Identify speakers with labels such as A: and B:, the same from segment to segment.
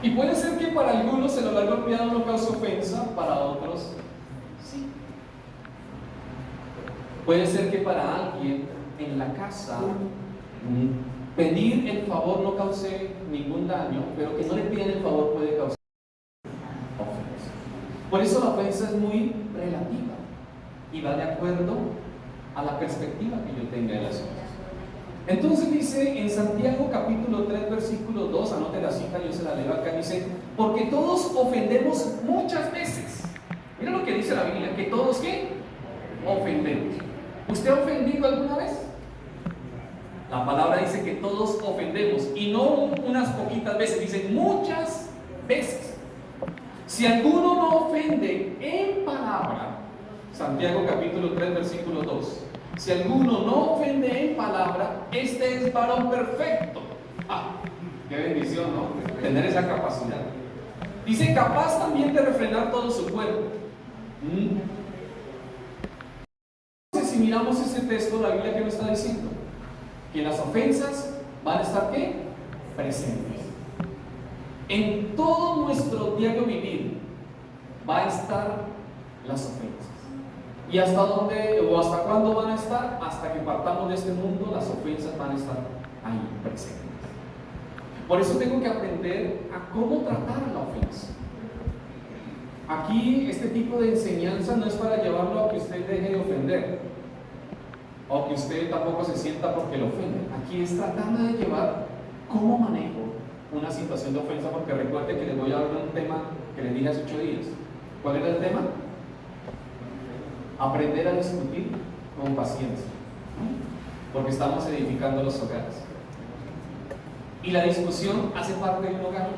A: Y puede ser que para algunos el hablar golpeado no cause ofensa, para otros sí. Puede ser que para alguien en la casa pedir el favor no cause ningún daño, pero que no le pidan el favor puede causar ofensa. Por eso la ofensa es muy relativa y va de acuerdo a la perspectiva que yo tenga de las cosas. Entonces dice en Santiago capítulo 3 versículo 2, anote la cita, yo se la leo acá, dice: porque todos ofendemos muchas veces. Mira lo que dice la Biblia, que todos ¿qué? Ofendemos. ¿Usted ha ofendido alguna vez? La palabra dice que todos ofendemos, y no unas poquitas veces, dice muchas veces. Si alguno no ofende en palabra, Santiago capítulo 3 versículo 2, si alguno no ofende en palabra, este es varón perfecto. Qué bendición, ¿no? Tener esa capacidad. Dice capaz también de refrenar todo su cuerpo. Entonces, si miramos ese texto, la Biblia, ¿qué me está diciendo? Que las ofensas van a estar ¿qué? Presentes. En todo nuestro diario vivir va a estar las ofensas. ¿Y hasta dónde o hasta cuándo van a estar? Hasta que partamos de este mundo, las ofensas van a estar ahí presentes. Por eso tengo que aprender a cómo tratar la ofensa. Aquí este tipo de enseñanza no es para llevarlo a que usted deje de ofender, o que usted tampoco se sienta porque lo ofende. Aquí es tratando de llevar cómo manejo una situación de ofensa, porque recuerde que les voy a hablar de un tema que les dije hace 8 días. ¿Cuál era el tema? Aprender a discutir con paciencia, porque estamos edificando los hogares. Y la discusión hace parte de un hogar.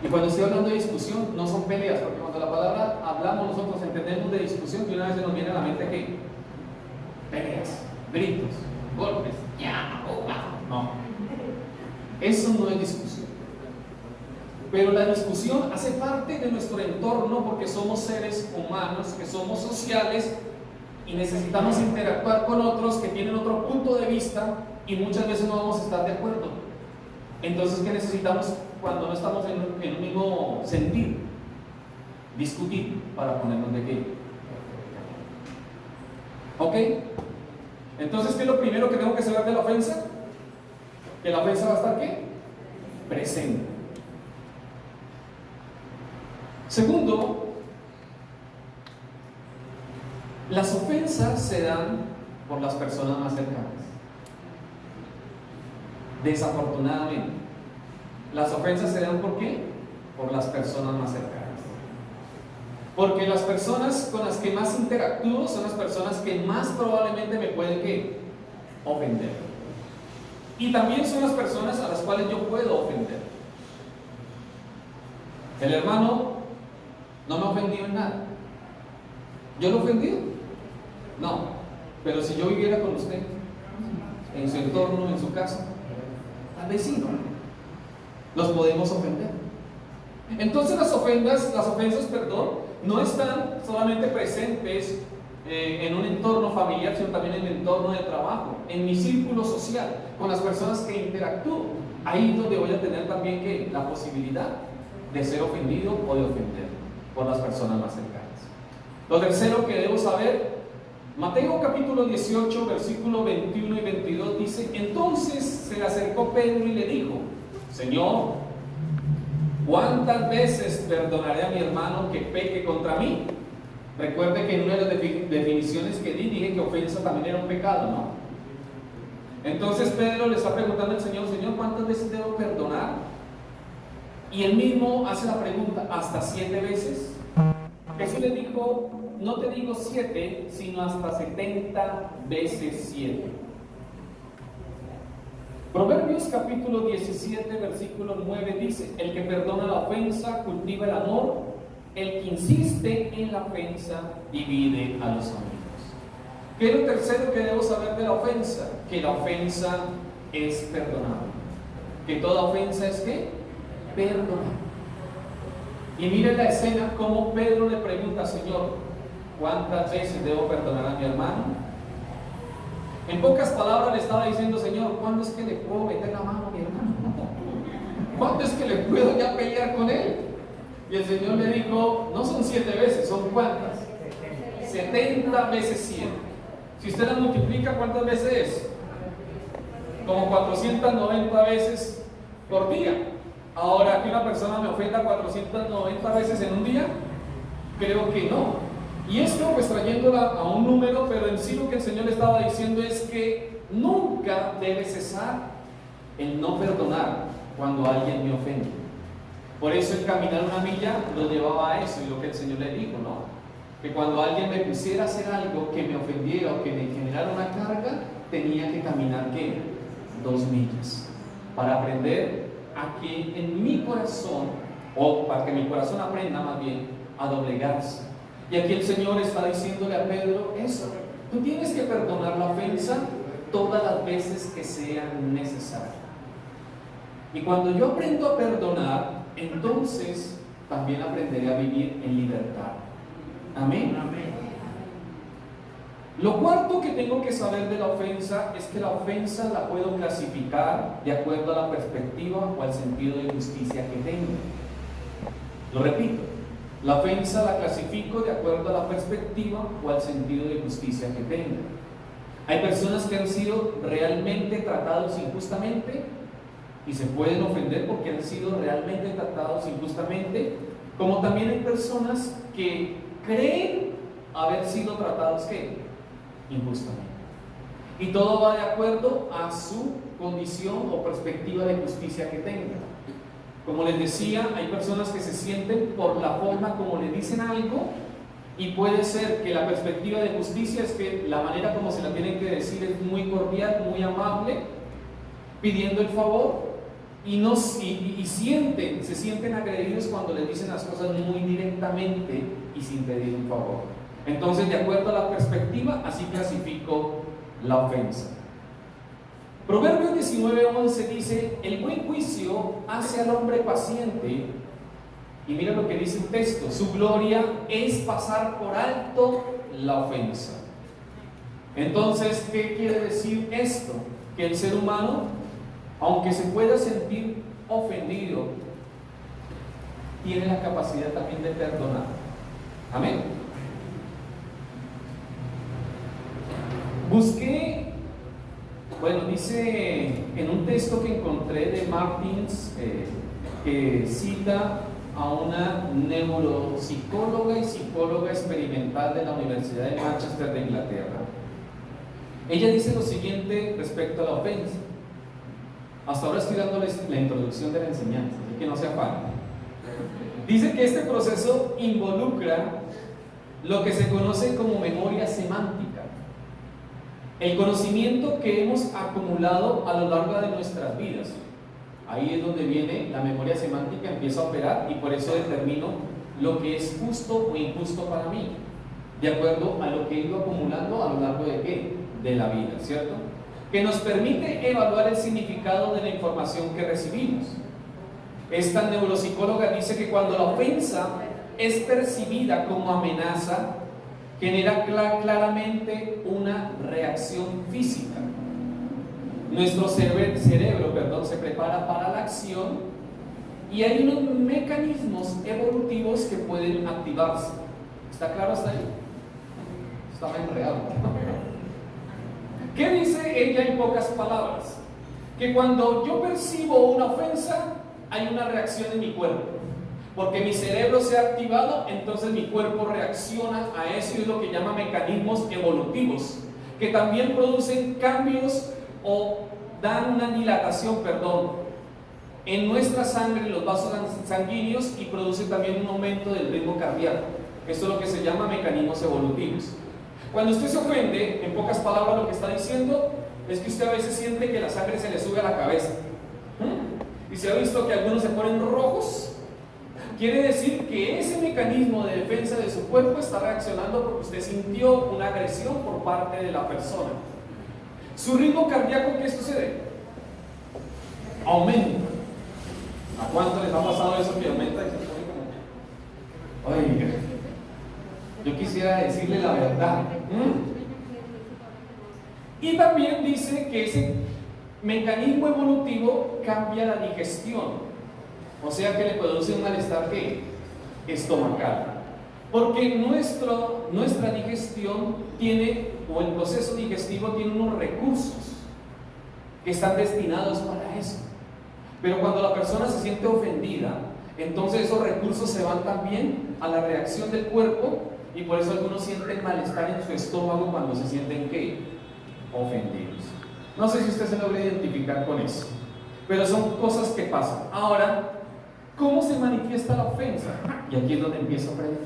A: Y cuando estoy hablando de discusión, no son peleas, porque cuando la palabra hablamos nosotros entendemos de discusión, que una vez se nos viene a la mente que peleas, gritos, golpes, no. Eso no es discusión. Pero la discusión hace parte de nuestro entorno, porque somos seres humanos, que somos sociales y necesitamos interactuar con otros que tienen otro punto de vista y muchas veces no vamos a estar de acuerdo. Entonces, ¿qué necesitamos cuando no estamos en un mismo sentir? Discutir para ponernos de acuerdo. ¿Ok? Entonces, ¿qué es lo primero que tengo que saber de la ofensa? Que la ofensa va a estar ¿qué? Presente. Segundo, las ofensas se dan por las personas más cercanas. Desafortunadamente, las ofensas se dan ¿por qué? Por las personas más cercanas. Porque las personas con las que más interactúo son las personas que más probablemente me pueden ¿qué? Ofender. Y también son las personas a las cuales yo puedo ofender. El hermano no me ha ofendido en nada. ¿Yo lo he ofendido? No. Pero si yo viviera con usted, en su entorno, en su casa, al vecino, los podemos ofender. Entonces las ofensas, no están solamente presentes en un entorno familiar, sino también en el entorno de trabajo, en mi círculo social, con las personas que interactúo. Ahí es donde voy a tener también ¿qué? La posibilidad de ser ofendido o de ofender por las personas más cercanas. Lo tercero que debo saber, Mateo capítulo 18 versículos 21 y 22 dice: entonces se le acercó Pedro y le dijo: Señor, ¿cuántas veces perdonaré a mi hermano que peque contra mí? Recuerde que en una de las definiciones que dije que ofensa también era un pecado, ¿no? Entonces Pedro le está preguntando al Señor: Señor, ¿cuántas veces debo perdonar? Y él mismo hace la pregunta: ¿hasta 7 veces? Jesús le dijo: no te digo 7, sino hasta 70 veces 7. Proverbios capítulo 17 versículo 9 dice: el que perdona la ofensa cultiva el amor, el que insiste en la ofensa divide a los amigos. ¿Qué es lo tercero que debo saber de la ofensa? Que la ofensa es perdonable. Que toda ofensa es ¿qué? Perdonable. Y miren la escena, como Pedro le pregunta: Señor, ¿cuántas veces debo perdonar a mi hermano? En pocas palabras le estaba diciendo: Señor, ¿cuándo es que le puedo meter la mano a mi hermano? ¿Cuándo es que le puedo ya pelear con él? Y el Señor le dijo: no son 7 veces, ¿son cuántas? 70 veces 100. Si usted la multiplica, ¿cuántas veces es? Como 490 veces por día. Ahora, ¿que una persona me ofenda 490 veces en un día? Creo que no. Y esto pues trayéndola a un número, pero en sí lo que el Señor le estaba diciendo es que nunca debe cesar el no perdonar cuando alguien me ofende. Por eso el caminar una milla lo llevaba a eso, y lo que el Señor le dijo, ¿no? Que cuando alguien me pusiera a hacer algo que me ofendiera o que me generara una carga, tenía que caminar, ¿qué? 2 millas, para aprender a que en mi corazón, o para que mi corazón aprenda más bien, a doblegarse. Y aquí el Señor está diciéndole a Pedro eso: tú tienes que perdonar la ofensa todas las veces que sean necesarias. Y cuando yo aprendo a perdonar, entonces también aprenderé a vivir en libertad. Amén. Amén. Lo cuarto que tengo que saber de la ofensa es que la ofensa la puedo clasificar de acuerdo a la perspectiva o al sentido de justicia que tengo. Lo repito, la ofensa la clasifico de acuerdo a la perspectiva o al sentido de justicia que tengo. Hay personas que han sido realmente tratados injustamente y se pueden ofender porque han sido realmente tratados injustamente, como también hay personas que creen haber sido tratados ¿qué? Injustamente. Y todo va de acuerdo a su condición o perspectiva de justicia que tenga. Como les decía, hay personas que se sienten por la forma como le dicen algo, y puede ser que la perspectiva de justicia es que la manera como se la tienen que decir es muy cordial, muy amable, pidiendo el favor, y se sienten agredidos cuando les dicen las cosas muy directamente y sin pedir un favor. Entonces, de acuerdo a la perspectiva, así clasifico la ofensa. Proverbios 19:11 dice: el buen juicio hace al hombre paciente. Y mira lo que dice el texto: su gloria es pasar por alto la ofensa. Entonces, ¿qué quiere decir esto? Que el ser humano, aunque se pueda sentir ofendido, tiene la capacidad también de perdonar. Amén. Busqué, dice en un texto que encontré de Martins, que cita a una neuropsicóloga y psicóloga experimental de la Universidad de Manchester de Inglaterra. Ella dice lo siguiente respecto a la ofensa. Hasta ahora estoy dándoles la introducción de la enseñanza, así que no se afanen. Dice que este proceso involucra lo que se conoce como memoria semántica, el conocimiento que hemos acumulado a lo largo de nuestras vidas. Ahí es donde viene la memoria semántica, empieza a operar, y por eso determino lo que es justo o injusto para mí, de acuerdo a lo que he ido acumulando a lo largo de ¿qué? De la vida, ¿cierto? Que nos permite evaluar el significado de la información que recibimos. Esta neuropsicóloga dice que cuando la ofensa es percibida como amenaza, genera claramente una reacción física. Nuestro cerebro se prepara para la acción, y hay unos mecanismos evolutivos que pueden activarse. ¿Está claro hasta ahí? Estaba enredado. ¿Qué dice ella en pocas palabras? Que cuando yo percibo una ofensa, hay una reacción en mi cuerpo, porque mi cerebro se ha activado, entonces mi cuerpo reacciona a eso, y es lo que llama mecanismos evolutivos, que también producen cambios o dan una dilatación, en nuestra sangre, en los vasos sanguíneos, y produce también un aumento del ritmo cardíaco. Esto es lo que se llama mecanismos evolutivos. Cuando usted se ofende, en pocas palabras lo que está diciendo es que usted a veces siente que la sangre se le sube a la cabeza. Y se ha visto que algunos se ponen rojos. Quiere decir que ese mecanismo de defensa de su cuerpo está reaccionando porque usted sintió una agresión por parte de la persona. Su ritmo cardíaco, ¿qué sucede? Aumenta. ¿A cuánto les ha pasado eso que aumenta y se pone como... Oiga, yo quisiera decirle la verdad. Y también dice que ese mecanismo evolutivo cambia la digestión, o sea que le produce un malestar ¿qué? Estomacal. Porque nuestra digestión tiene, o el proceso digestivo tiene unos recursos que están destinados para eso. Pero cuando la persona se siente ofendida, entonces esos recursos se van también a la reacción del cuerpo, y por eso algunos sienten malestar en su estómago cuando se sienten ¿qué? Ofendidos. No sé si usted se logra identificar con eso, pero son cosas que pasan. Ahora, ¿cómo se manifiesta la ofensa? Y aquí es donde empiezo a predicar.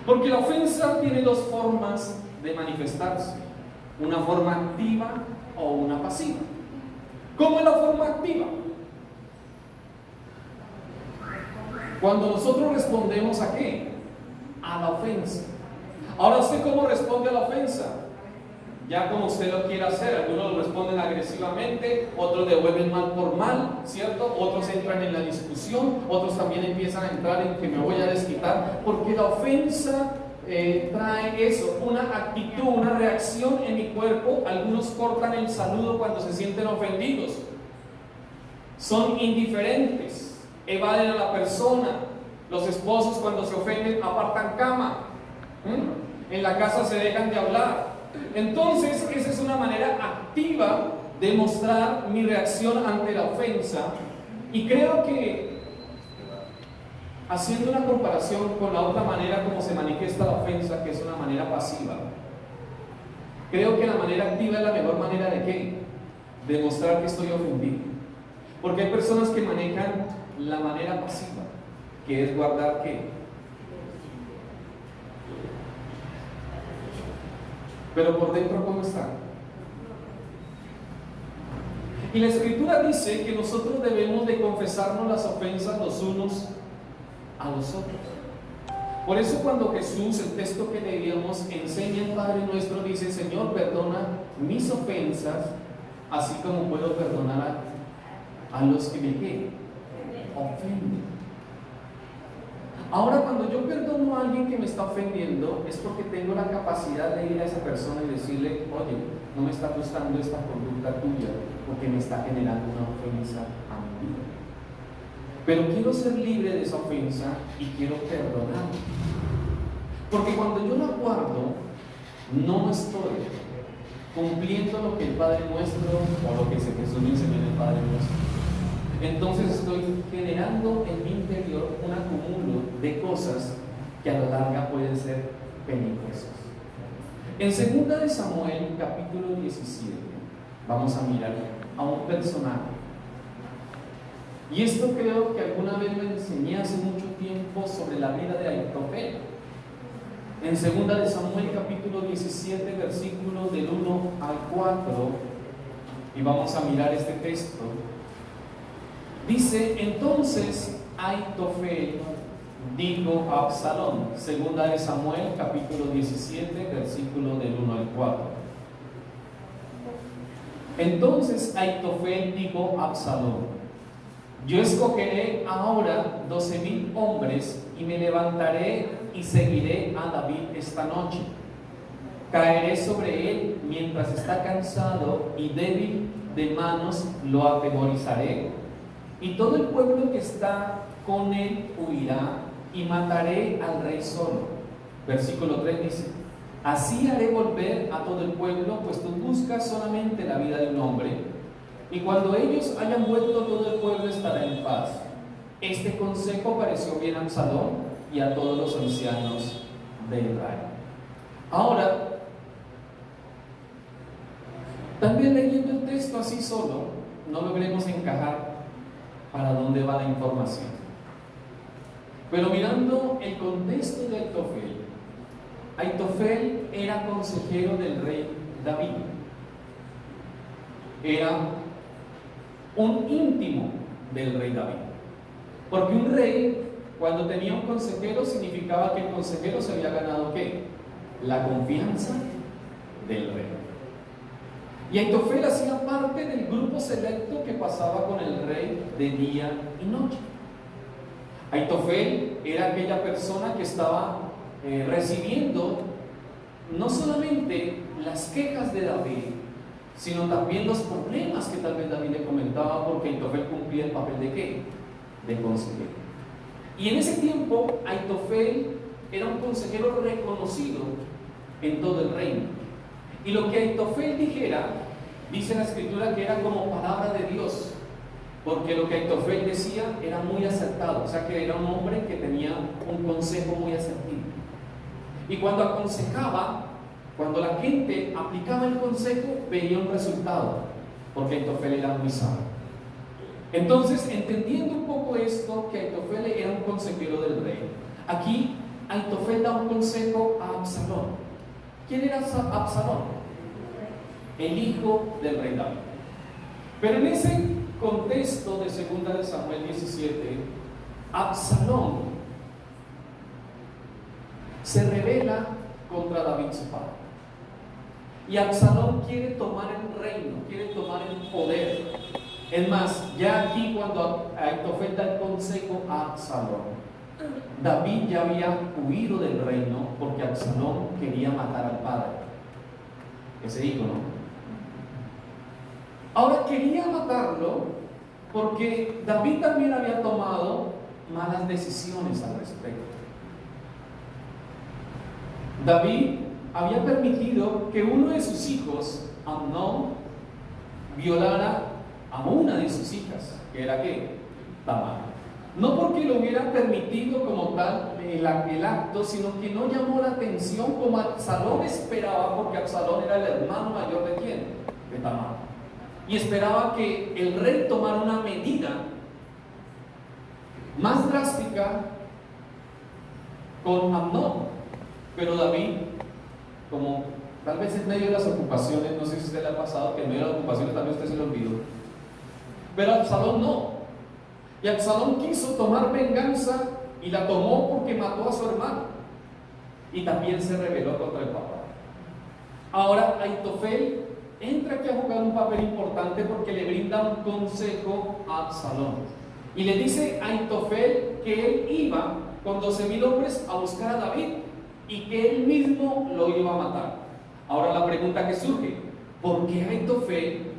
A: Porque la ofensa tiene dos formas de manifestarse: una forma activa o una pasiva. ¿Cómo es la forma activa? Cuando nosotros respondemos ¿a qué? A la ofensa. Ahora, ¿usted cómo responde a la ofensa? Ya como usted lo quiera hacer. Algunos lo responden agresivamente, otros devuelven mal por mal, ¿cierto? Otros entran en la discusión, otros también empiezan a entrar en que me voy a desquitar, porque la ofensa trae eso, una actitud, una reacción en mi cuerpo. Algunos cortan el saludo cuando se sienten ofendidos, son indiferentes, evaden a la persona. Los esposos cuando se ofenden apartan cama, en la casa se dejan de hablar. Entonces esa es una manera activa de mostrar mi reacción ante la ofensa. Y creo que, haciendo una comparación con la otra manera como se manifiesta la ofensa, que es una manera pasiva, creo que la manera activa es la mejor manera de ¿qué? De mostrar que estoy ofendido. Porque hay personas que manejan la manera pasiva, que es guardar ¿qué? Pero por dentro, ¿cómo está? Y la Escritura dice que nosotros debemos de confesarnos las ofensas los unos a los otros. Por eso cuando Jesús, el texto que leíamos, enseña el Padre Nuestro, dice: Señor, perdona mis ofensas, así como puedo perdonar a los que me ofenden. Ahora, cuando yo perdono a alguien que me está ofendiendo, es porque tengo la capacidad de ir a esa persona y decirle: oye, no me está gustando esta conducta tuya, porque me está generando una ofensa a mi vida. Pero quiero ser libre de esa ofensa y quiero perdonar. Porque cuando yo la guardo, no estoy cumpliendo lo que el Padre Nuestro, o lo que Jesús me enseñó en el Padre Nuestro. Entonces estoy generando en mi interior un acúmulo de cosas que a la larga pueden ser peligrosas. En 2 de Samuel, capítulo 17, vamos a mirar a un personaje. Y esto creo que alguna vez lo enseñé hace mucho tiempo sobre la vida de Aitofel. En 2 de Samuel, capítulo 17, versículos del 1 al 4, y vamos a mirar este texto. Dice: entonces Aitofel dijo a Absalón. 2 de Samuel, capítulo 17, versículo del 1 al 4. Entonces Aitofel dijo a Absalón: yo escogeré ahora 12,000 hombres y me levantaré y seguiré a David esta noche. Caeré sobre él mientras está cansado y débil de manos, lo atemorizaré. Y todo el pueblo que está con él huirá, y mataré al rey solo. Versículo 3 dice: así haré volver a todo el pueblo, pues tú buscas solamente la vida de un hombre, y cuando ellos hayan vuelto, todo el pueblo estará en paz. Este consejo pareció bien a Absalón y a todos los ancianos de Israel. Ahora, también leyendo el texto así solo, no logremos encajar para dónde va la información. Pero mirando el contexto de Aitofel, Aitofel era consejero del rey David. Era un íntimo del rey David. Porque un rey, cuando tenía un consejero, significaba que el consejero se había ganado ¿qué? La confianza del rey. Y Aitofel hacía parte del grupo selecto que pasaba con el rey de día y noche. Aitofel era aquella persona que estaba recibiendo no solamente las quejas de David, sino también los problemas que tal vez David le comentaba, porque Aitofel cumplía el papel de ¿qué? De consejero. Y en ese tiempo Aitofel era un consejero reconocido en todo el reino. Y lo que Aitofel dijera, dice la escritura que era como palabra de Dios, porque lo que Aitofel decía era muy acertado, o sea que era un hombre que tenía un consejo muy asertivo. Y cuando aconsejaba, cuando la gente aplicaba el consejo, veía un resultado, porque Aitofel era muy sabio. Entonces, entendiendo un poco esto, que Aitofel era un consejero del rey, aquí Aitofel da un consejo a Absalón. ¿Quién era Absalón? El hijo del rey David. Pero en ese contexto de 2 de Samuel 17, Absalón se rebela contra David su padre. Y Absalón quiere tomar el reino, quiere tomar el poder. Es más, ya aquí cuando Aitofel da el consejo a Absalón, David ya había huido del reino porque Absalón quería matar al padre, ese hijo, ¿no? Ahora quería matarlo porque David también había tomado malas decisiones al respecto. David había permitido que uno de sus hijos, Amnón, violara a una de sus hijas, que era ¿qué? Tamar. No porque lo hubiera permitido como tal el acto, sino que no llamó la atención como Absalón esperaba, porque Absalón era el hermano mayor de ¿quién? De Tamar. Y esperaba que el rey tomara una medida más drástica con Amnón. Pero David, como tal vez en medio de las ocupaciones, no sé si a usted le ha pasado que en medio de las ocupaciones también usted se lo olvidó, pero Absalón no. Y Absalón quiso tomar venganza y la tomó porque mató a su hermano y también se rebeló contra el papá. Ahora Aitofel entra aquí a jugar un papel importante porque le brinda un consejo a Absalón y le dice a Aitofel que él iba con 12,000 hombres a buscar a David y que él mismo lo iba a matar. Ahora la pregunta que surge: ¿por qué Aitofel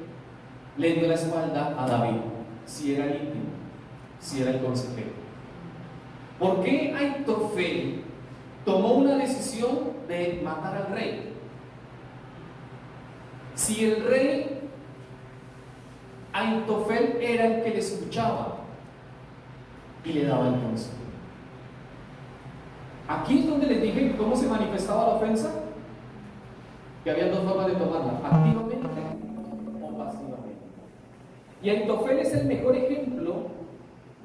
A: le dio la espalda a David si era el íntimo, si era el consejero? ¿Por qué Aitofel tomó una decisión de matar al rey? Si el rey, Aitofel era el que le escuchaba y le daba el consejo. Aquí es donde les dije cómo se manifestaba la ofensa, que había dos formas de tomarla: activamente o pasivamente. Y Aitofel es el mejor ejemplo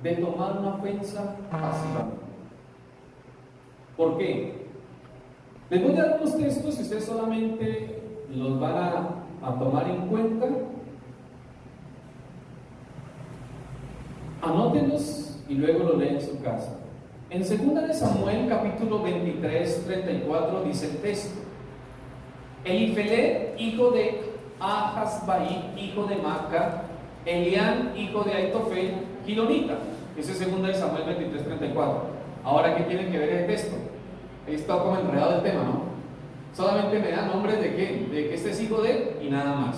A: de tomar una ofensa pasivamente. ¿Por qué? Les voy a dar unos textos y ustedes solamente los van a tomar en cuenta. Anótenlos y luego lo leen en su casa. En 2 de Samuel, capítulo 23, 34, dice el texto: Elifelet, hijo de Ahasbai, hijo de Maca, Elián, hijo de Aitofel, Gilonita. Ese es 2 de Samuel 23, 34. Ahora, ¿qué tiene que ver el texto? Ahí está como enredado el tema, ¿no? Solamente me da nombres de qué, de que este es hijo de él y nada más.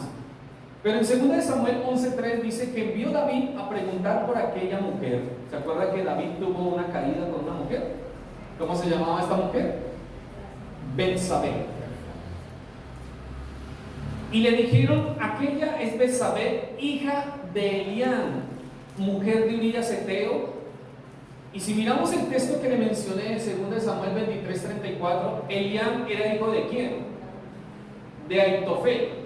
A: Pero en 2 de Samuel 11:3 dice que envió David a preguntar por aquella mujer. ¿Se acuerda que David tuvo una caída con una mujer? ¿Cómo se llamaba esta mujer? Betsabé. Y le dijeron: aquella es Betsabé, hija de Elián, mujer de Urías Eteo. Y si miramos el texto que le mencioné en 2 de Samuel 23:34, Elián era hijo de ¿quién? De Aitofel.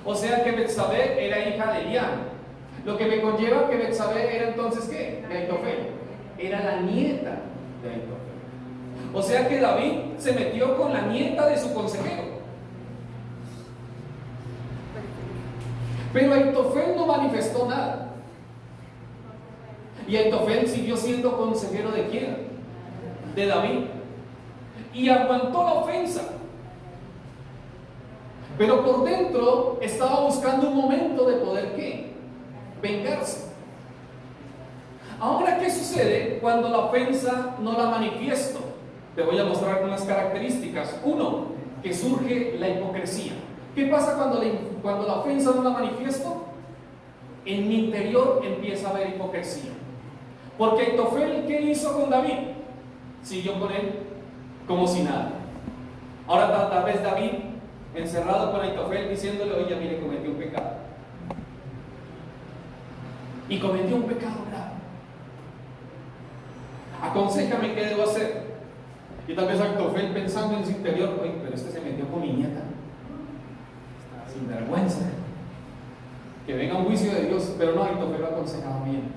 A: O sea que Betsabé era hija de Elián. Lo que me conlleva que Betsabé era entonces ¿qué? De Aitofel. Era la nieta de Aitofel. O sea que David se metió con la nieta de su consejero. Pero Aitofel no manifestó nada. Y Aitofel siguió siendo consejero ¿de quién? De David. Y aguantó la ofensa. Pero por dentro estaba buscando un momento de poder ¿qué? Vengarse. Ahora, ¿qué sucede cuando la ofensa no la manifiesto? Te voy a mostrar unas características. 1. que surge la hipocresía. ¿Qué pasa cuando la ofensa no la manifiesto? En mi interior empieza a haber hipocresía. Porque Aitofel, ¿qué hizo con David? Siguió con él como si nada. Ahora tal vez David encerrado con Aitofel diciéndole: oye, mire, cometí un pecado. Y cometió un pecado grave. Aconséjame qué debo hacer. Y tal vez Aitofel pensando en su interior: oye, pero este se metió con mi nieta. Sin vergüenza. Que venga un juicio de Dios. Pero no, Aitofel lo aconsejaba bien.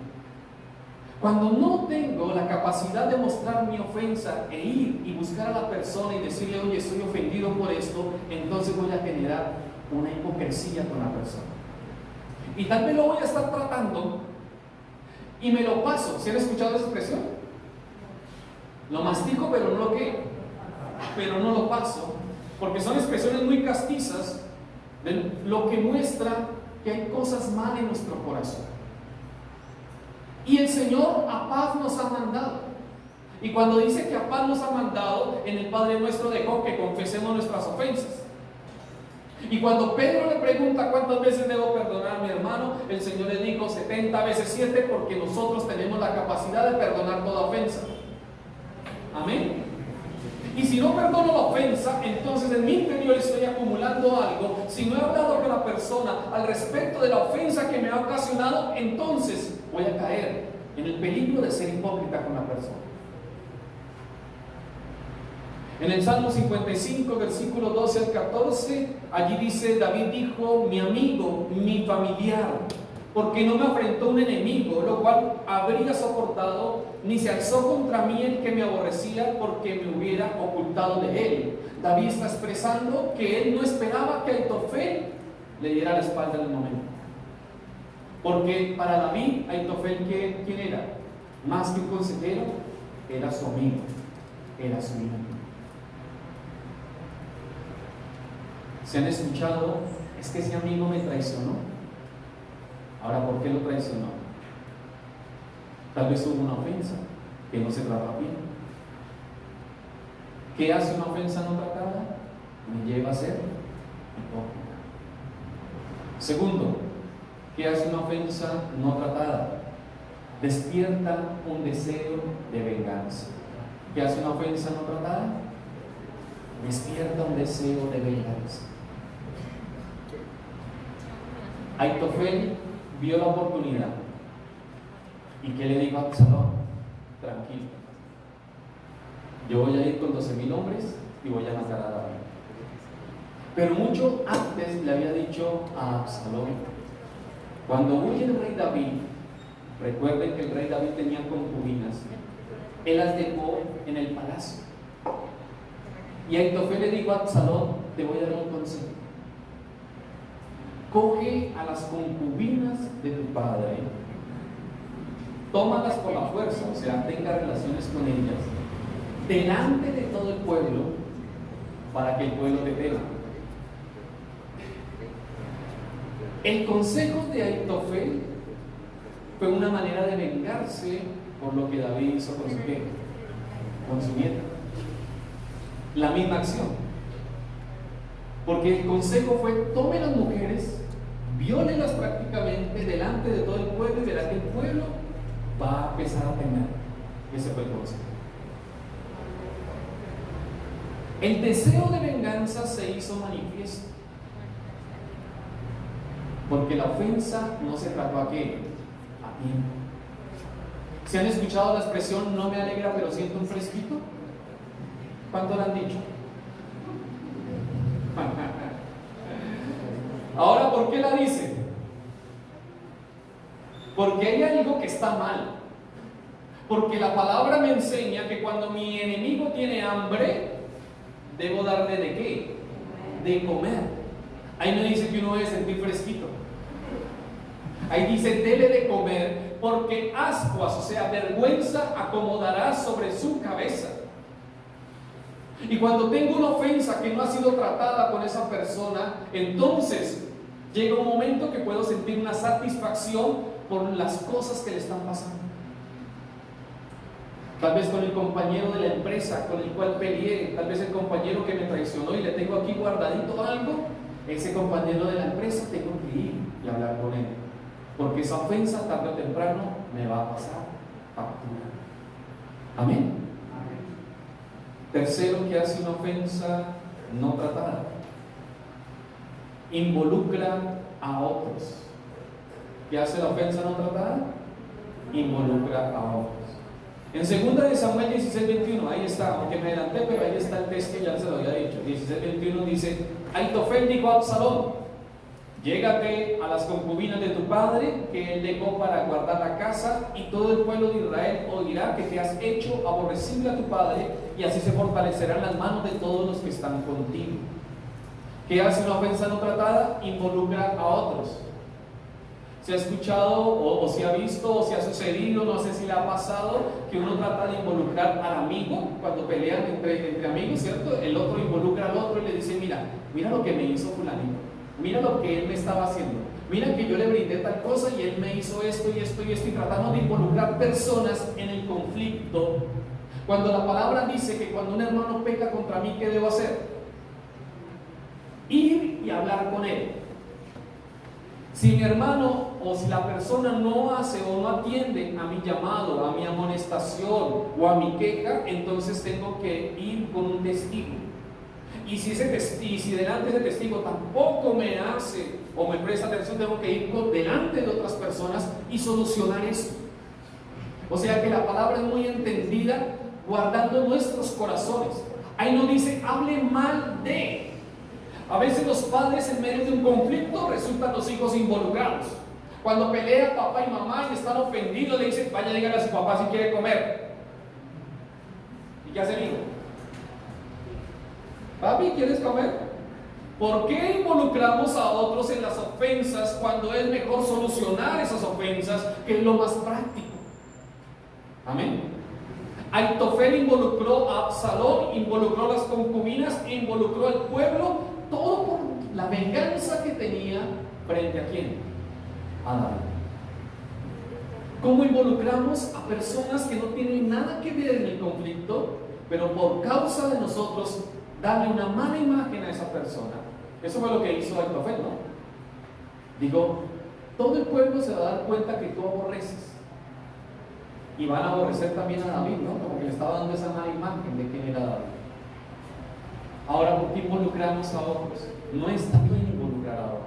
A: Cuando no tengo la capacidad de mostrar mi ofensa e ir y buscar a la persona y decirle: oye, estoy ofendido por esto, entonces voy a generar una hipocresía con la persona. Y tal vez lo voy a estar tratando y me lo paso. ¿Se han escuchado esa expresión? Lo mastico, pero no lo que, pero no lo paso, porque son expresiones muy castizas de lo que muestra que hay cosas mal en nuestro corazón. Y el Señor a paz nos ha mandado. Y cuando dice que a paz nos ha mandado, en el Padre Nuestro dejó que confesemos nuestras ofensas. Y cuando Pedro le pregunta cuántas veces debo perdonar a mi hermano, el Señor le dijo 70 veces 7, porque nosotros tenemos la capacidad de perdonar toda ofensa. Amén. Y si no perdono la ofensa, entonces en mi interior estoy acumulando algo. Si no he hablado con la persona al respecto de la ofensa que me ha ocasionado, entonces voy a caer en el peligro de ser hipócrita con la persona. En el Salmo 55, versículo 12 al 14, allí dice: David dijo: mi amigo, mi familiar, porque no me afrentó un enemigo, lo cual habría soportado, ni se alzó contra mí el que me aborrecía, porque me hubiera ocultado de él. David está expresando que él no esperaba que Aitofel le diera la espalda en el momento. Porque para David, Aitofel, ¿quién era? Más que un consejero, era su amigo, era su hijo. ¿Se han escuchado? Es que ese amigo me traicionó. Ahora, ¿por qué lo traicionó? Tal vez hubo una ofensa que no se trató bien. ¿Qué hace una ofensa no tratada? Me lleva a ser hipócrita. Segundo, ¿qué hace una ofensa no tratada? Despierta un deseo de venganza. ¿Qué hace una ofensa no tratada? Despierta un deseo de venganza. Aitofel vio la oportunidad. ¿Y qué le dijo a Absalón? Tranquilo, yo voy a ir con 12,000 hombres y voy a matar a David. Pero mucho antes le había dicho a Absalón: cuando huye el rey David, recuerden que el rey David tenía concubinas, él las dejó en el palacio. Y Aitofel le dijo a Absalón: te voy a dar un consejo. Coge a las concubinas de tu padre, tómalas por la fuerza, o sea, tenga relaciones con ellas, delante de todo el pueblo, para que el pueblo te vea. El consejo de Aitofel fue una manera de vengarse por lo que David hizo con su nieta. La misma acción. Porque el consejo fue: tome las mujeres, viólenlas prácticamente delante de todo el pueblo, y verá que el pueblo va a empezar a temer. Ese fue el consejo. El deseo de venganza se hizo manifiesto, porque la ofensa no se trató a qué, a tiempo. ¿Se han escuchado la expresión no me alegra pero siento un fresquito? ¿Cuánto la han dicho? Ahora, ¿por qué la dice? Porque hay algo que está mal. Porque la palabra me enseña que cuando mi enemigo tiene hambre, debo darle ¿de qué? De comer. Ahí no dice que uno debe sentir fresquito. Ahí dice: dele de comer, porque ascuas, o sea, vergüenza, acomodarás sobre su cabeza. Y cuando tengo una ofensa que no ha sido tratada con esa persona, entonces llega un momento que puedo sentir una satisfacción por las cosas que le están pasando. Tal vez con el compañero de la empresa con el cual peleé, tal vez el compañero que me traicionó y le tengo aquí guardadito algo, ese compañero de la empresa tengo que ir y hablar con él, porque esa ofensa tarde o temprano me va a pasar factura. Amén. Tercero, que hace una ofensa no tratada: involucra a otros. ¿Qué hace la ofensa no tratada? Involucra a otros. En 2 de Samuel 16:21, ahí está, aunque me adelanté, pero ahí está el texto, ya se lo había dicho. 16:21 dice: Aitofel dijo a Absalón: llégate a las concubinas de tu padre, que él dejó para guardar la casa, y todo el pueblo de Israel oirá que te has hecho aborrecible a tu padre, y así se fortalecerán las manos de todos los que están contigo. ¿Qué hace una ofensa no tratada? Involucra a otros. ¿Se ha escuchado o se ha visto o se ha sucedido, no sé si le ha pasado, que uno trata de involucrar al amigo cuando pelean entre amigos, ¿cierto? El otro involucra al otro y le dice: mira lo que me hizo fulanito, mira lo que él me estaba haciendo, mira que yo le brindé tal cosa y él me hizo esto y esto y esto, y tratamos de involucrar personas en el conflicto, cuando la palabra dice que cuando un hermano peca contra mí, ¿qué debo hacer? Ir y hablar con él. Si mi hermano o si la persona no hace o no atiende a mi llamado, a mi amonestación o a mi queja, entonces tengo que ir con un testigo. Y si delante de ese testigo tampoco me hace o me presta atención, tengo que ir delante de otras personas y solucionar eso. O sea que la palabra es muy entendida, guardando nuestros corazones. Ahí no dice: hable mal de. A veces los padres, en medio de un conflicto, resultan los hijos involucrados. Cuando pelea papá y mamá y están ofendidos, le dicen: vaya a llegar a su papá si quiere comer. ¿Y qué hace el hijo? Papi, ¿quieres comer? ¿Por qué involucramos a otros en las ofensas cuando es mejor solucionar esas ofensas, que es lo más práctico? Amén. Aitofel involucró a Absalón, involucró a las concubinas, involucró al pueblo, todo por la venganza que tenía frente a quién? A David. ¿Cómo involucramos a personas que no tienen nada que ver en el conflicto, pero por causa de nosotros darle una mala imagen a esa persona? Eso fue lo que hizo Aitofel, ¿no? Digo, todo el pueblo se va a dar cuenta que tú aborreces, y van a aborrecer también a David, ¿no? Como que le estaba dando esa mala imagen de quién era David. Ahora, ¿por qué involucramos a otros? No está bien involucrar a otros.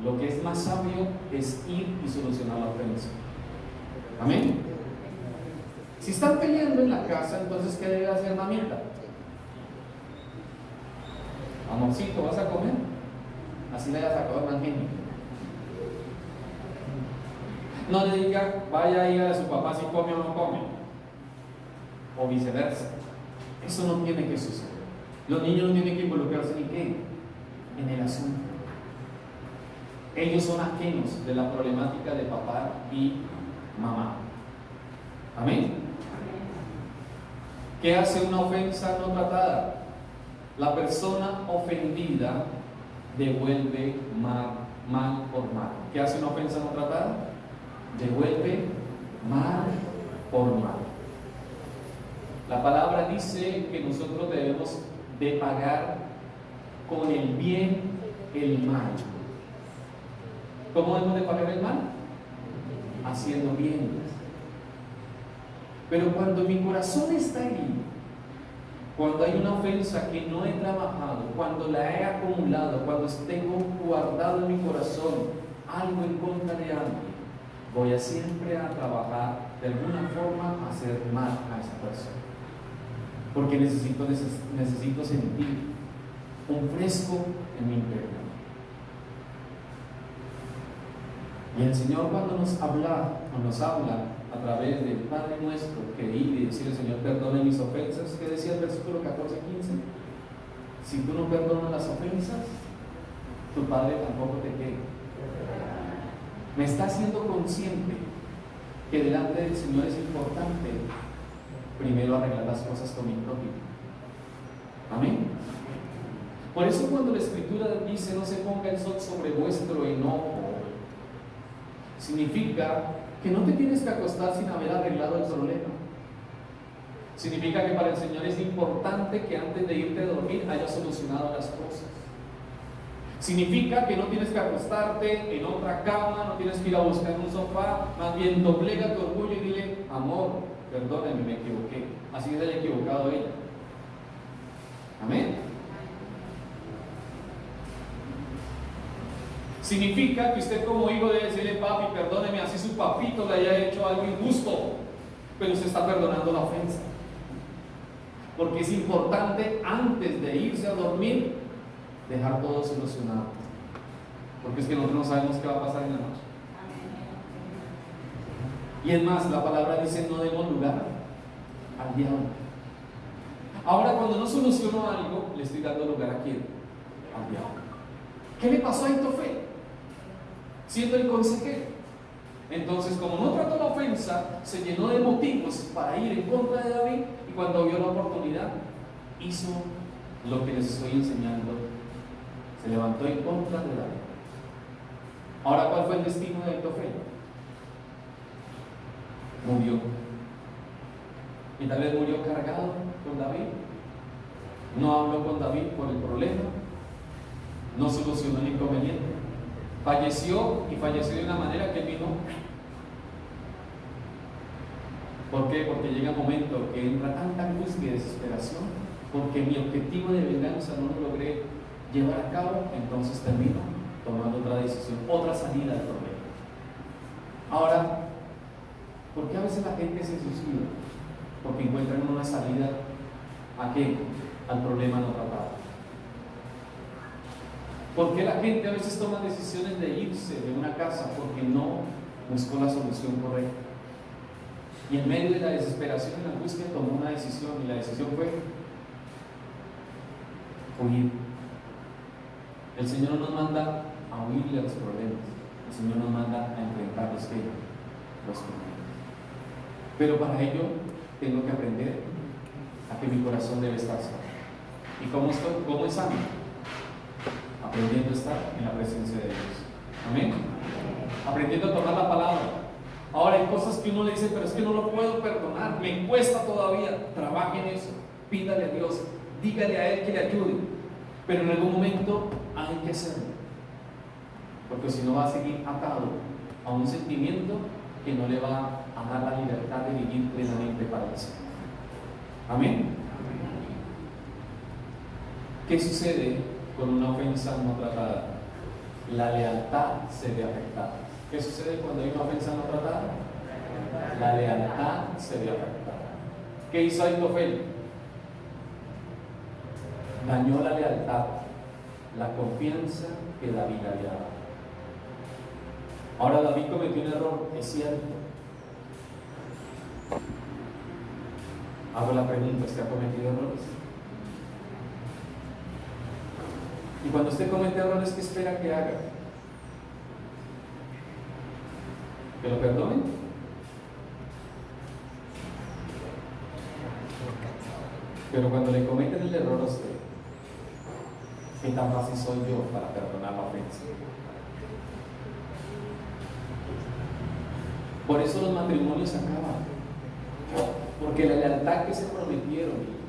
A: Lo que es más sabio es ir y solucionar la ofensa. Amén. Si están peleando en la casa, entonces ¿qué debe hacer mamita? Amorcito, ¿vas a comer? Así le hayas sacado más genio. No le diga: vaya a ir a su papá si come o no come, o viceversa. Eso no tiene que suceder. Los niños no tienen que involucrarse ni qué, en el asunto. Ellos son ajenos de la problemática de papá y mamá. Amén. ¿Qué hace una ofensa no tratada? La persona ofendida devuelve mal por mal. ¿Qué hace una ofensa no tratada? Devuelve mal por mal. La palabra dice que nosotros debemos de pagar con el bien el mal. ¿Cómo debemos de pagar el mal? Haciendo bien. Pero cuando mi corazón está herido, cuando hay una ofensa que no he trabajado, cuando la he acumulado, cuando tengo guardado en mi corazón algo en contra de alguien, voy a siempre a trabajar de alguna forma a hacer mal a esa persona, porque necesito sentir un fresco en mi interior. Y el Señor, cuando nos habla a través del Padre Nuestro, que ir y decirle: Señor, perdona mis ofensas, ¿qué decía el versículo 14-15? Si tú no perdonas las ofensas, tu Padre tampoco te quiere. Me está haciendo consciente que delante del Señor es importante primero arreglar las cosas con mi propio. Amén. Por eso, cuando la Escritura dice: no se ponga el sol sobre vuestro enojo, significa que no te tienes que acostar sin haber arreglado el problema. Significa que para el Señor es importante que antes de irte a dormir hayas solucionado las cosas. Significa que no tienes que acostarte en otra cama, no tienes que ir a buscar un sofá, más bien doblega tu orgullo y dile: amor, perdóname, me equivoqué. Así se haya equivocado ella. Amén. Significa que usted como hijo debe decirle: papi, perdóneme, así su papito le haya hecho algo injusto, pero usted está perdonando la ofensa. Porque es importante antes de irse a dormir dejar todo solucionado, porque es que nosotros no sabemos qué va a pasar en la noche. Y es más, la palabra dice: no demos lugar al diablo. Ahora, cuando no soluciono algo, le estoy dando lugar a quién? Al diablo. ¿Qué le pasó a Aitofel? Siendo el consejero. Entonces, como no trató la ofensa, se llenó de motivos para ir en contra de David, y cuando vio la oportunidad, hizo lo que les estoy enseñando. Se levantó en contra de David. Ahora, ¿cuál fue el destino de Aitofel? Murió. Y tal vez murió cargado con David. No habló con David por el problema, no solucionó el inconveniente, falleció, y falleció de una manera que vino. ¿Por qué? Porque llega un momento que entra tanta angustia y desesperación, porque mi objetivo de venganza no lo logré llevar a cabo, entonces termino tomando otra decisión, otra salida del problema. Ahora, ¿por qué a veces la gente se suicida? Porque encuentran una salida ¿a qué? Al problema no tratado. ¿Por qué la gente a veces toma decisiones de irse de una casa? Porque no buscó la solución correcta. Y en medio de la desesperación y la angustia tomó una decisión, y la decisión fue huir. El Señor no nos manda a huirle a los problemas, el Señor nos manda a enfrentar los problemas. Pero para ello tengo que aprender a que mi corazón debe estar sano. ¿Y cómo es sano? Aprendiendo a estar en la presencia de Dios. Amén. Aprendiendo a tomar la palabra. Ahora, hay cosas que uno le dice: pero es que no lo puedo perdonar, me cuesta todavía. Trabaje en eso, pídale a Dios, dígale a Él que le ayude, pero en algún momento hay que hacerlo, porque si no va a seguir atado a un sentimiento que no le va a dar la libertad de vivir plenamente para el Señor. Amén. ¿Qué sucede con una ofensa no tratada? La lealtad se ve afectada. ¿Qué sucede cuando hay una ofensa no tratada? La lealtad se ve afectada. ¿Qué hizo Aitofel? Dañó la lealtad, la confianza que David había dado. Ahora, David cometió un error, es cierto. Hago la pregunta: ¿usted ha cometido errores? Y cuando usted comete errores, ¿qué espera que haga? ¿Que lo perdonen? Pero cuando le cometen el error a usted, ¿qué tan fácil soy yo para perdonar la ofensa? Por eso los matrimonios se acaban, porque la lealtad que se prometieron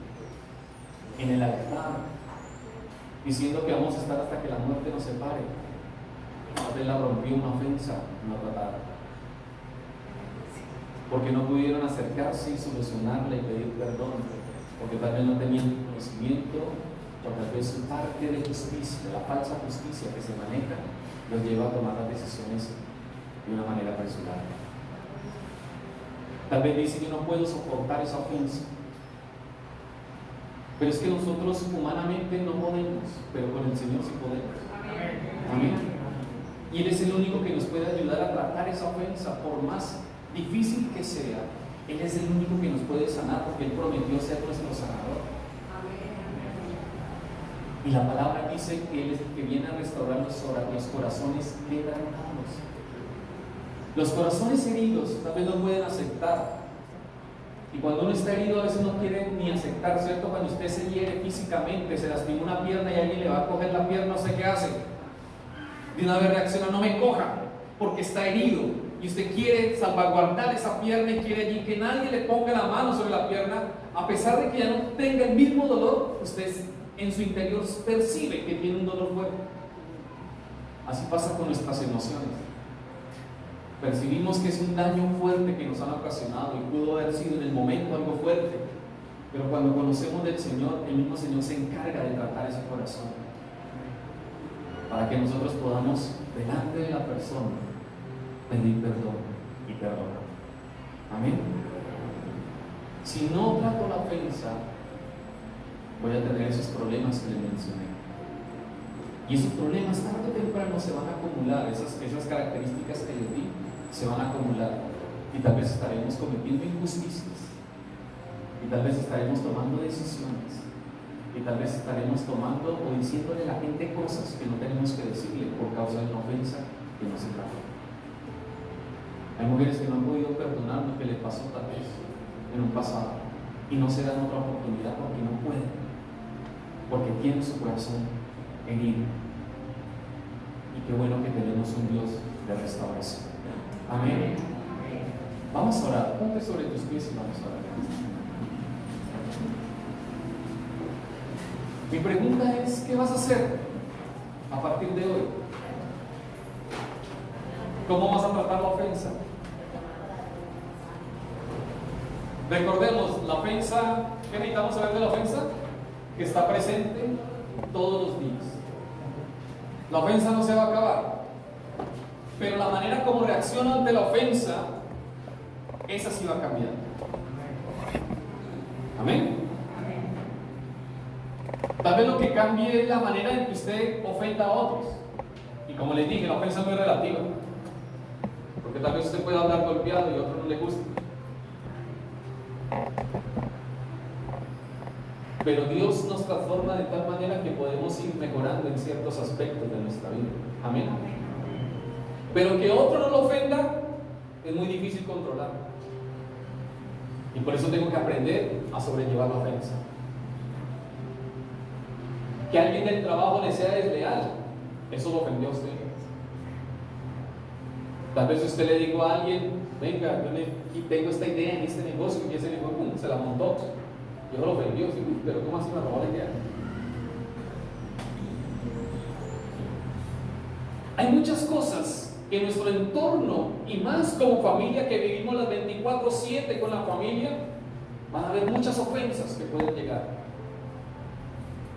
A: en el altar, diciendo que vamos a estar hasta que la muerte nos separe, a veces la rompió una ofensa no tratada, porque no pudieron acercarse y solucionarla y pedir perdón, porque tal vez no tenían conocimiento, o tal vez su parte de justicia, la falsa justicia que se maneja, los lleva a tomar las decisiones de una manera apresurada. Tal vez dice: yo no puedo soportar esa ofensa. Pero es que nosotros humanamente no podemos, pero con el Señor sí podemos. Amén. Y Él es el único que nos puede ayudar a tratar esa ofensa, por más difícil que sea. Él es el único que nos puede sanar, porque Él prometió ser nuestro sanador. Y la palabra dice que Él es el que viene a restaurar los corazones quebrantados. Los corazones heridos tal vez no pueden aceptar. Y cuando uno está herido, a veces no quiere ni aceptar, ¿cierto? Cuando usted se hiere físicamente, se lastima una pierna y alguien le va a coger la pierna, no sé qué hace. De una vez reacciona: no me coja, porque está herido. Y usted quiere salvaguardar esa pierna y quiere allí que nadie le ponga la mano sobre la pierna a pesar de que ya no tenga el mismo dolor, usted en su interior percibe que tiene un dolor fuerte. Así pasa con nuestras emociones. Percibimos que es un daño fuerte que nos han ocasionado y pudo haber sido en el momento algo fuerte, pero cuando conocemos del Señor, el mismo Señor se encarga de tratar ese corazón para que nosotros podamos, delante de la persona, pedir perdón y perdonar. Amén. Si no trato la ofensa, voy a tener esos problemas que le mencioné. Y esos problemas tarde o temprano se van a acumular, esas características que les di se van a acumular. Y tal vez estaremos cometiendo injusticias. Y tal vez estaremos tomando decisiones. Y tal vez estaremos tomando o diciéndole a la gente cosas que no tenemos que decirle por causa de una ofensa que no se trató. Hay mujeres que no han podido perdonar lo que le pasó tal vez en un pasado y no se dan otra oportunidad porque no pueden, porque tienen su corazón herido. Y qué bueno que tenemos un Dios de restauración. Amén. Vamos a orar. Ponte sobre tus pies y vamos a orar. Mi pregunta es, ¿qué vas a hacer a partir de hoy? ¿Cómo vas a tratar la ofensa? Recordemos, la ofensa, ¿qué necesitamos saber de la ofensa? Que está presente todos los días. La ofensa no se va a acabar, pero la manera como reacciona ante la ofensa, esa sí va a cambiar. Amén. Tal vez lo que cambie es la manera en que usted ofenda a otros. Y como les dije, la ofensa no es relativa, porque tal vez usted pueda hablar golpeado y a otro no le gusta. Pero Dios nos transforma de tal manera que podemos ir mejorando en ciertos aspectos de nuestra vida. Amén. Pero que otro no lo ofenda es muy difícil controlar. Y por eso tengo que aprender a sobrellevar la ofensa. Que alguien del trabajo le sea desleal, eso lo ofendió a usted. Tal vez usted le dijo a alguien, venga, yo tengo esta idea en este negocio, y ese negocio se la montó. Yo lo ofendió, sí, pero ¿cómo así me robó la idea? Hay muchas cosas en nuestro entorno, y más como familia que vivimos las 24/7 con la familia, van a haber muchas ofensas que pueden llegar.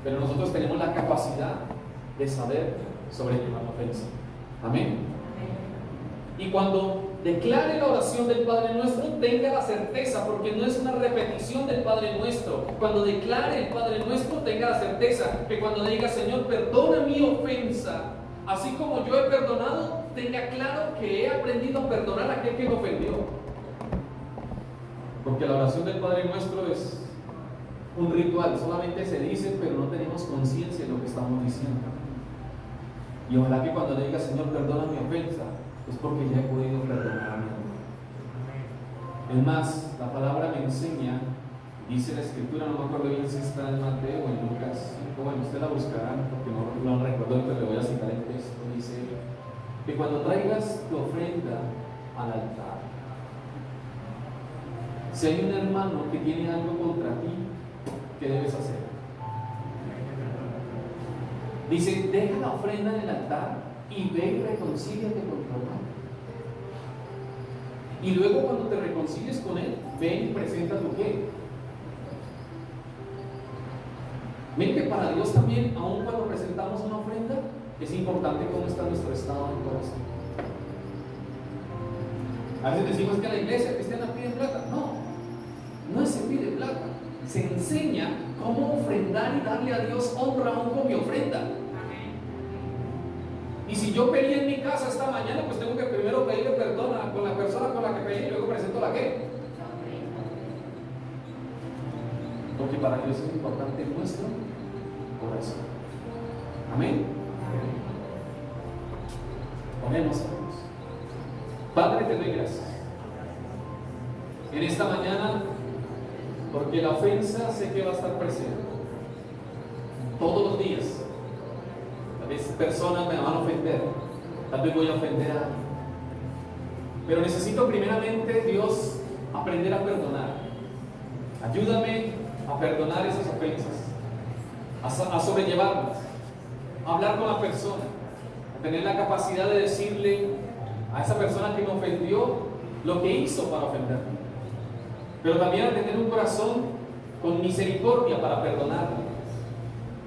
A: Pero nosotros tenemos la capacidad de saber sobrellevar la ofensa. Amén. Y cuando declare la oración del Padre Nuestro, tenga la certeza, porque no es una repetición del Padre Nuestro. Cuando declare el Padre Nuestro, tenga la certeza que cuando diga, Señor, perdona mi ofensa, así como yo he perdonado, tenga claro que he aprendido a perdonar a aquel que me ofendió. Porque la oración del Padre Nuestro es un ritual, solamente se dice, pero no tenemos conciencia de lo que estamos diciendo. Y ojalá que cuando le diga, Señor, perdona mi ofensa, es porque ya he podido perdonar a mi hermano. Es más, la palabra me enseña, dice la Escritura, no me acuerdo bien si está en Mateo o en Lucas 5, bueno, usted la buscará porque no recuerdo, pero le voy a citar el texto. Dice que cuando traigas tu ofrenda al altar, si hay un hermano que tiene algo contra ti, ¿qué debes hacer? Dice, deja la ofrenda en el altar y ve y reconcíliate con tu hermano. Y luego cuando te reconcilies con él, ven y presenta tu qué. Ven que para Dios también, aun cuando presentamos una ofrenda, es importante cómo está nuestro estado de corazón. A veces decimos que la iglesia cristiana pide plata. No se pide plata. Se enseña cómo ofrendar y darle a Dios honra aún con mi ofrenda. Y si yo peleé en mi casa esta mañana, pues tengo que primero pedirle perdón con la persona con la que peleé y luego presento la qué. Porque para Dios es importante nuestro corazón. Amén. Oremos a Dios. Padre, te doy gracias en esta mañana, porque la ofensa sé que va a estar presente todos los días. Tal vez personas me van a ofender, tal vez voy a ofender a alguien, pero necesito primeramente, Dios, aprender a perdonar, Ayúdame a perdonar esas ofensas, a sobrellevarlas, a hablar con la persona, a tener la capacidad de decirle a esa persona que me ofendió lo que hizo para ofenderme, pero también a tener un corazón con misericordia para perdonarle,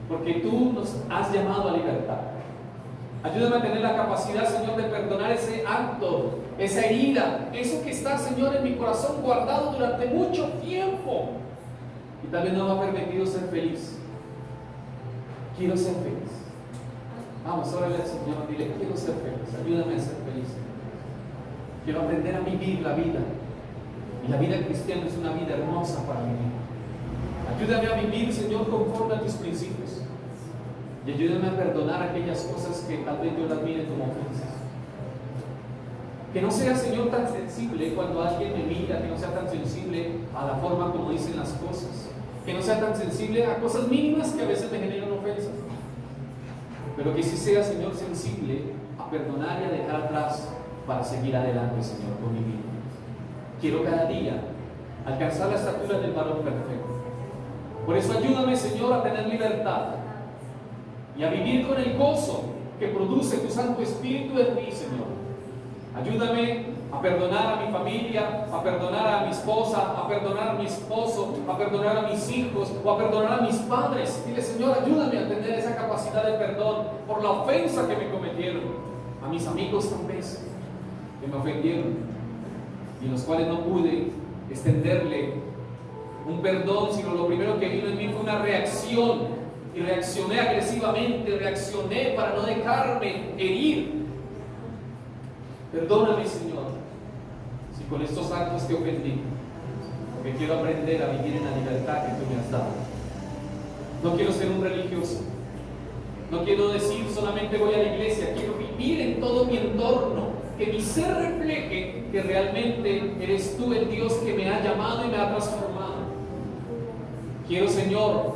A: porque tú nos has llamado a libertad. Ayúdame a tener la capacidad, Señor, de perdonar ese acto, esa herida, eso que está, Señor, en mi corazón guardado durante mucho tiempo y tal vez no me ha permitido ser feliz. Quiero ser feliz. Vamos, órale al Señor, dile, quiero ser feliz, ayúdame a ser feliz. Quiero aprender a vivir la vida. Y la vida cristiana es una vida hermosa para vivir. Ayúdame a vivir, Señor, conforme a tus principios. Y ayúdame a perdonar aquellas cosas que tal vez yo las mire como ofensas. Que no sea, Señor, tan sensible cuando alguien me mira, que no sea tan sensible a la forma como dicen las cosas, que no sea tan sensible a cosas mínimas que a veces me generan ofensas, pero que sí sea, Señor, sensible a perdonar y a dejar atrás para seguir adelante, Señor, con mi vida. Quiero cada día alcanzar la estatura del varón perfecto. Por eso ayúdame, Señor, a tener libertad y a vivir con el gozo que produce tu Santo Espíritu en mí, Señor. Ayúdame a perdonar a mi familia, a perdonar a mi esposa, a perdonar a mi esposo, a perdonar a mis hijos o a perdonar a mis padres. Dile, Señor, ayúdame a tener esa capacidad de perdón por la ofensa que me cometieron. A mis amigos también, que me ofendieron y en los cuales no pude extenderle un perdón, sino lo primero que vino en mí fue una reacción. Y reaccioné agresivamente, reaccioné para no dejarme herir. Perdóname, Señor, si con estos actos te ofendí, porque quiero aprender a vivir en la libertad que tú me has dado. No quiero ser un religioso, no quiero decir solamente voy a la iglesia, quiero vivir en todo mi entorno, que mi ser refleje que realmente eres tú el Dios que me ha llamado y me ha transformado. Quiero, Señor,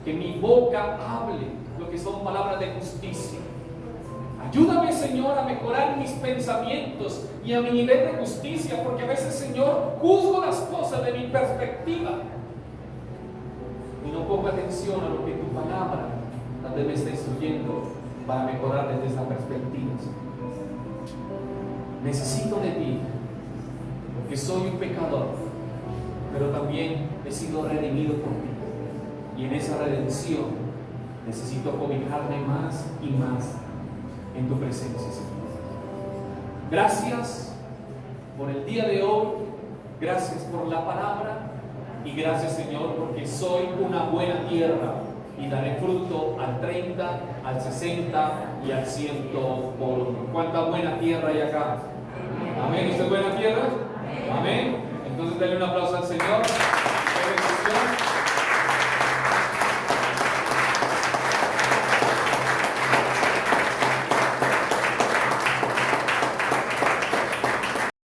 A: que mi boca hable lo que son palabras de justicia. Ayúdame, Señor, a mejorar mis pensamientos y a mi nivel de justicia, porque a veces, Señor, juzgo las cosas de mi perspectiva y no pongo atención a lo que tu palabra tal vez me está instruyendo para mejorar desde esa perspectiva, Señor. Necesito de ti, porque soy un pecador, pero también he sido redimido por ti. Y en esa redención necesito cobijarme más y más en tu presencia, Señor. Gracias por el día de hoy, gracias por la palabra y gracias, Señor, porque soy una buena tierra y daré fruto al 30, al 60 y al 100 por uno. ¿Cuánta buena tierra hay acá? Amén. ¿Usted es buena tierra? Amén. Entonces denle un aplauso al Señor.